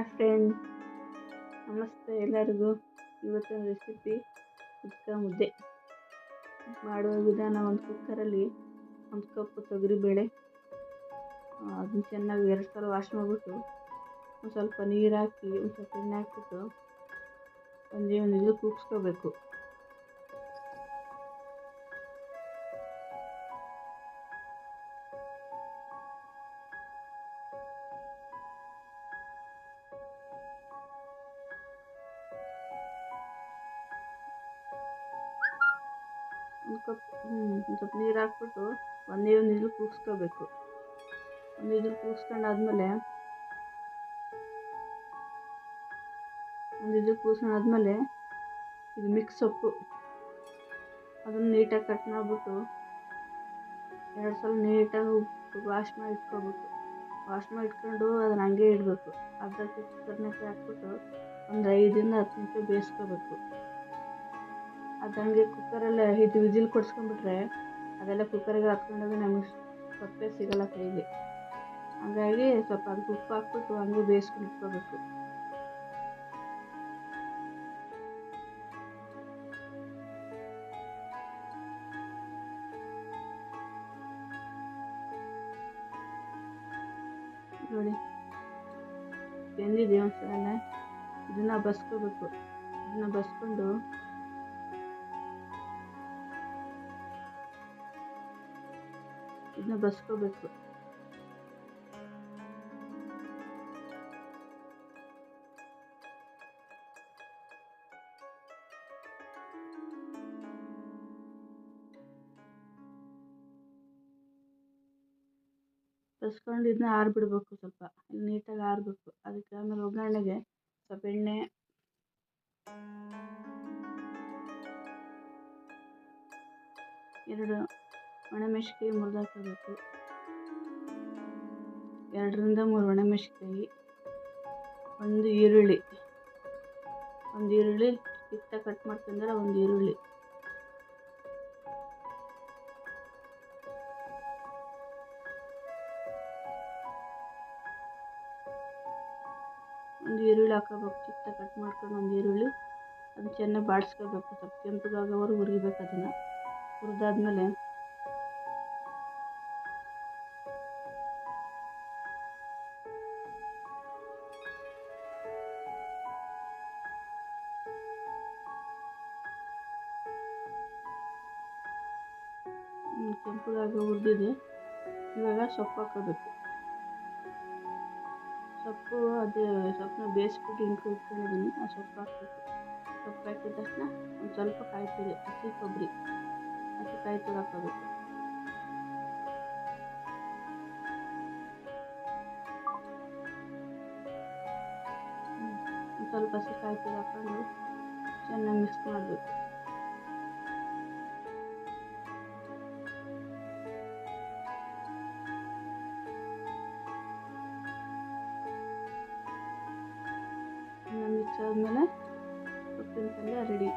Hi friend, ನಮಸ್ತೆ ಎಲ್ಲರಿಗೂ. ಇವತ್ತಿನ ರೆಸಿಪಿ ಕುದ್ಕ ಮುದ್ದೆ ಮಾಡುವ ವಿಧಾನ. ಒಂದು ಕುಕ್ಕರಲ್ಲಿ 1 ಕಪ್ ತೊಗರಿಬೇಳೆ, ಅದನ್ನ ಚೆನ್ನಾಗಿ 2 ಸಲ ವಾಶ್ ಮಾಡಿಬಿಟ್ಟು ಒಂದು ಸ್ವಲ್ಪ ನೀರು ಹಾಕಿ ಒಂದು ಸ್ವಲ್ಪ ಎಣ್ಣೆ ಹಾಕ್ಬಿಟ್ಟು ಒಂದು ಇದು ಕೂಗಿಸ್ಕೋಬೇಕು. ಒಂದು ಸ್ವಲ್ಪ ನೀರು ಹಾಕ್ಬಿಟ್ಟು ಒಂದೇ ಒಂದು ಇದು ಕೂಗಿಸ್ಕೋಬೇಕು. ಒಂದು ಇದು ಕೂಗಿಸ್ಕೊಂಡಾದ್ಮೇಲೆ ಇದು ಮಿಕ್ಸ್ ಸೊಪ್ಪು ಅದನ್ನು ನೀಟಾಗಿ ಕಟ್ ಮಾಡಿಬಿಟ್ಟು 2 ಸಲ ನೀಟಾಗಿ ವಾಶ್ ಮಾಡಿ ಇಟ್ಕೋಬೇಕು. ವಾಶ್ ಮಾಡಿ ಇಟ್ಕೊಂಡು ಅದನ್ನು ಹಂಗೆ ಇಡಬೇಕು. ಅದಕ್ಕೆ ಕುಕ್ಕರ್ನಾಗೆ ಹಾಕ್ಬಿಟ್ಟು ಒಂದು 5 ಇಂದ 10 ನಿಮಿಷ ಬೇಯಿಸ್ಕೋಬೇಕು. ಅದು ಹಂಗೆ ಕುಕ್ಕರಲ್ಲಿ 5 ವಿಜಿಲ್ ಕೊಡಿಸ್ಕೊಂಡ್ಬಿಟ್ರೆ ಅದೆಲ್ಲ ಕುಕ್ಕರಿಗೆ ಹತ್ಕೊಂಡೋಗಿ ನಮಗೆ ಸೊಪ್ಪೇ ಸಿಗೋಲ್ಲ ಕೈಗೆ. ಹಾಗಾಗಿ ಸ್ವಲ್ಪ ಅದಕ್ಕೆ ಉಪ್ಪು ಹಾಕ್ಬಿಟ್ಟು ಹಂಗೆ ಬೇಯಿಸ್ಕೊಂಡು ಇಟ್ಕೋಬೇಕು. ನೋಡಿ, ಬೆಂದಿದೆ ಒಂದ್ಸಲ. ಇದನ್ನು ಬಸ್ಕೋಬೇಕು. ಇದನ್ನು ಬಸ್ಕೊಂಡು ಬಸ್ಕೋಬೇಕು. ಬಸ್ಕೊಂಡು ಇದನ್ನ ಆರಿಬಿಡ್ಬೇಕು. ಸ್ವಲ್ಪ ನೀಟಾಗಿ ಆರಬೇಕು. ಅದಕ್ಕೆ ಆಮೇಲೆ ಒಗ್ಗರಣೆಗೆ ಸ್ವಲ್ಪ ಎಣ್ಣೆ, 2 ಒಣಮೆಣಸಿನ್ಕಾಯಿ ಮುರಿದು ಹಾಕೋಬೇಕು. 2 ರಿಂದ 3 ಒಣಮೆಣಸಿನ್ಕಾಯಿ, ಒಂದು ಈರುಳ್ಳಿ ಚಿಕ್ಕ ಕಟ್ ಮಾಡ್ಕೊಂಡ್ರೆ ಒಂದು ಈರುಳ್ಳಿ, ಹಾಕೋಬೇಕು. ಚಿಕ್ಕ ಕಟ್ ಮಾಡ್ಕೊಂಡು ಒಂದು ಈರುಳ್ಳಿ ಅದನ್ನ ಚೆನ್ನಾಗಿ ಬಾಡಿಸ್ಕೋಬೇಕು. ಸ್ವಲ್ಪ ಕೆಂಪಗಾಗೋವರೆಗೂ ಹುರಿಬೇಕು. ಅದನ್ನು ಹುರಿದಾದ್ಮೇಲೆ ಕೆಂಪಗಾಗ ಹುರಿದಿದೆ. ಇವಾಗ ಸೊಪ್ಪು ಹಾಕೋಬೇಕು. ಸೊಪ್ಪನ್ನ ಬೇಯಿಸ್ಬಿಟ್ಟು ಇಟ್ಕೊಂಡಿದ್ದೀನಿ. ಆ ಸೊಪ್ಪು ಹಾಕಬೇಕು. ಸೊಪ್ಪು ಹಾಕಿದ ತಕ್ಷಣ ಒಂದು ಸ್ವಲ್ಪ ಕಾಯಿ ತುರಿ, ಹಸಿ ಕಾಯಿ ತುರಿ ಹಾಕೋಬೇಕು. ಒಂದು ಸ್ವಲ್ಪ ಹಸಿ ಕಾಯಿ ತುರಿ ಹಾಕೊಂಡು ಚೆನ್ನಾಗಿ ಮಿಕ್ಸ್ ಮಾಡಬೇಕು. ಮಿಕ್ಸ್ ಆದಮೇಲೆ ಸೊಪ್ಪಿನ ಪಲ್ಯ ರೆಡಿ.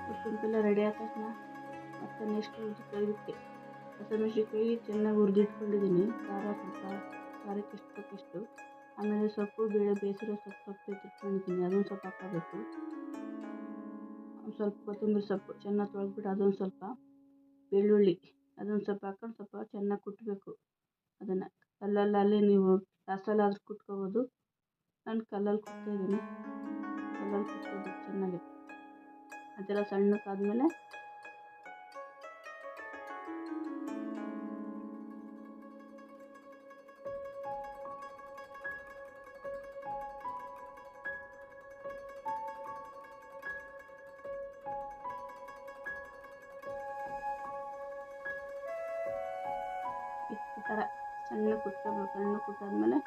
ಸೊಪ್ಪಿನ ಪಲ್ಯ ರೆಡಿ ಆದ ತಕ್ಷಣ ಮತ್ತೆ ನೆಕ್ಸ್ಟ್ ಇದಕ್ಕೆ ಹಸಿಮೆಣಸಿನ್ಕಾಯಿ ಚೆನ್ನಾಗಿ ಹುರಿದಿಟ್ಕೊಂಡಿದ್ದೀನಿ. ಖಾರಕ್ಕೆ ಎಷ್ಟು. ಆಮೇಲೆ ಸೊಪ್ಪು ಬೇಳೆ ಬೇಯಿಸಿರೋ ಸೊಪ್ಪು ಎತ್ತಿಟ್ಕೊಂಡಿದ್ದೀನಿ. ಅದೊಂದು ಸ್ವಲ್ಪ ಹಾಕೋಬೇಕು. ಸ್ವಲ್ಪ ಕೊತ್ತಂಬರಿ ಸೊಪ್ಪು ಚೆನ್ನಾಗಿ ತೊಳೆದ್ಬಿಟ್ಟು ಅದೊಂದು ಸ್ವಲ್ಪ, ಬೆಳ್ಳುಳ್ಳಿ ಅದೊಂದು ಸ್ವಲ್ಪ ಹಾಕೊಂಡು ಸ್ವಲ್ಪ ಚೆನ್ನಾಗಿ ಕುಟ್ಟಬೇಕು. ಅದನ್ನು ಕಲ್ಲಲ್ಲಿ ನೀವು ಗ್ಯಾಸಲ್ಲಾದರೂ ಕುಟ್ಕೋಬೋದು. ನಾನು ಕಲ್ಲಲ್ಲಿ ಕುಟ್ತಾಯಿದ್ದೀನಿ. ಕಲ್ಲಲ್ಲಿ ಕುಟ್ಕೋಬೇಕು ಚೆನ್ನಾಗಿ. ಅದೆಲ್ಲ ಸಣ್ಣಕ್ಕಾದ್ಮೇಲೆ ಈ ಥರ ಸಣ್ಣ ಕುಟ್ಕೋಬೇಕು. ಸಣ್ಣ ಕುಟ್ಟಾದ್ಮೇಲೆ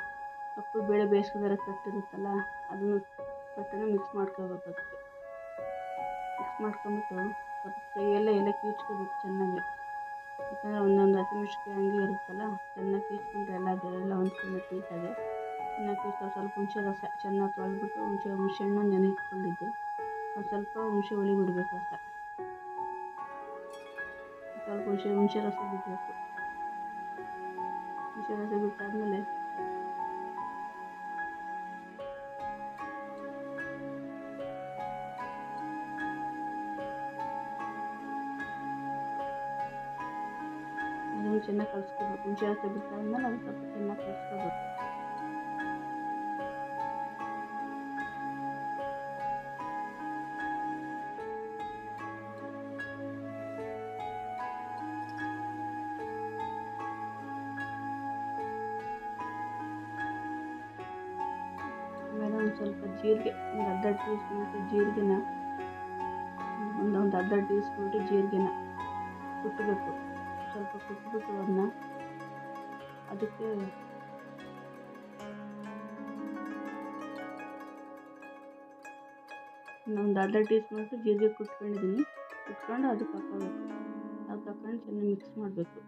ಸೊಪ್ಪು ಬೇಳೆ ಬೇಯಿಸ್ಕೊಂಡ್ರೆ ಕಟ್ಟಿರುತ್ತಲ್ಲ, ಅದನ್ನು ಕಟ್ಟನ್ನು ಮಿಕ್ಸ್ ಮಾಡ್ಕೋಬೇಕು. ಅದಕ್ಕೆ ಮಿಕ್ಸ್ ಮಾಡ್ಕೊಂಬಿಟ್ಟು ಸ್ವಲ್ಪ ಕೈಯೆಲ್ಲ ಕೀಚ್ಕೋಬೇಕು ಚೆನ್ನಾಗಿ. ಯಾಕಂದರೆ ಒಂದೊಂದು ಹಸಿಮೆಣಸಿನ್ಕಾಯಿ ಹಂಗೆ ಇರುತ್ತಲ್ಲ, ಚೆನ್ನಾಗಿ ಕೀಚ್ಕೊಂಡ್ರೆ ಎಲ್ಲ ಹೊಂದ್ಕೊಂಡು ನೀಟಾಗಿ ಚೆನ್ನಾಗಿ ಕೀಚ್ಕೊಂಡು ಸ್ವಲ್ಪ ಹುಣಸೆ ರಸ ಚೆನ್ನಾಗಿ ತೊಳೆದ್ಬಿಟ್ಟು ಹುಣಸೆ ಹಣ್ಣು ನೆನೆಯಿಟ್ಕೊಂಡಿದ್ದೆ. ಒಂದು ಸ್ವಲ್ಪ ಹುಣಸೆ ಹುಳಿ ಬಿಡಬೇಕು. ಸ್ವಲ್ಪ ಹುಣಸೆ ರಸ ಬಿಡಬೇಕು. ಹಸಿ ಹಸಿ ಬಿಟ್ಟಾದ್ಮೇಲೆ ಅದನ್ನು ಚೆನ್ನಾಗಿ ಕಲಿಸ್ಕೋಬೇಕು. ಹುಣಸೆ ಹಸಿ ಬಿಟ್ಟಾದ್ಮೇಲೆ ಅದು ಸ್ವಲ್ಪ ಚೆನ್ನಾಗಿ ಕಲಿಸ್ಕೋಬೇಕು. ಆಮೇಲೆ ಒಂದು ಸ್ವಲ್ಪ ಜೀರಿಗೆ, ಒಂದು ಅರ್ಧ ಟೀ ಸ್ಪೂನಷ್ಟು ಜೀರಿಗೆನ ಒಂದು ಅರ್ಧ ಟೀ ಸ್ಪೂನ್ ಜೀರಿಗೆನ ಕುಟ್ಟಬೇಕು. ಸ್ವಲ್ಪ ಕುಟ್ಬಿಟ್ಟು ಅದಕ್ಕೆ ಒಂದು ಅರ್ಧ ಟೀ ಸ್ಪೂನಷ್ಟು ಜೀರಿಗೆ ಕುಟ್ಕೊಂಡು ಅದಕ್ಕೆ ಹಾಕೋಬೇಕು. ಅದಕ್ಕೆ ಹಾಕೊಂಡು ಚೆನ್ನಾಗಿ ಮಿಕ್ಸ್ ಮಾಡಬೇಕು.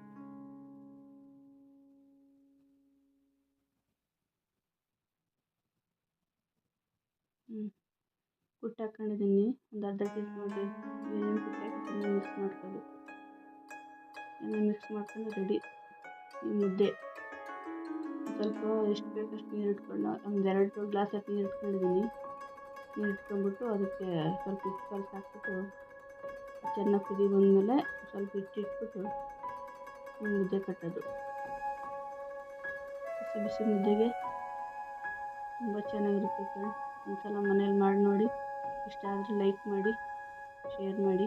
ಕುಟ್ಟಿ ಹಾಕೊಂಡಿದ್ದೀನಿ. ಒಂದು ಅರ್ಧ ಟೀ ಸ್ಪೂನ್ ಏನೇನು ಕುಟ್ಟಿ ಹಾಕಿ ಚೆನ್ನಾಗಿ ಮಿಕ್ಸ್ ಮಾಡ್ಕೋಬೇಕು. ಚೆನ್ನಾಗಿ ಮಿಕ್ಸ್ ಮಾಡ್ಕೊಂಡು ರೆಡಿ. ಈ ಮುದ್ದೆ ಸ್ವಲ್ಪ ಎಷ್ಟು ಬೇಕಷ್ಟು ನೀರು ಇಟ್ಕೊಂಡು ಒಂದು 2 ಗ್ಲಾಸ್ ನೀರು ಇಟ್ಕೊಂಡಿದ್ದೀನಿ. ನೀರು ಇಟ್ಕೊಂಡ್ಬಿಟ್ಟು ಅದಕ್ಕೆ ಸ್ವಲ್ಪ ಹಿಟ್ಟು ಕಲಸಿ ಹಾಕ್ಬಿಟ್ಟು ಚೆನ್ನಾಗಿ ಕುದಿ ಬಂದಮೇಲೆ ಸ್ವಲ್ಪ ಹಿಟ್ಟು ಇಟ್ಬಿಟ್ಟು ಮುದ್ದೆ ಕಟ್ಟೋದು. ಬಿಸಿ ಬಿಸಿ ಮುದ್ದೆಗೆ ತುಂಬ ಚೆನ್ನಾಗಿರುತ್ತೆ ಫ್ರೆಂಡ್ಸ್. ಒಂದ್ಸಲ ಮನೇಲಿ ಮಾಡಿ ನೋಡಿ. ಇಷ್ಟ ಆದರೆ ಲೈಕ್ ಮಾಡಿ, ಶೇರ್ ಮಾಡಿ.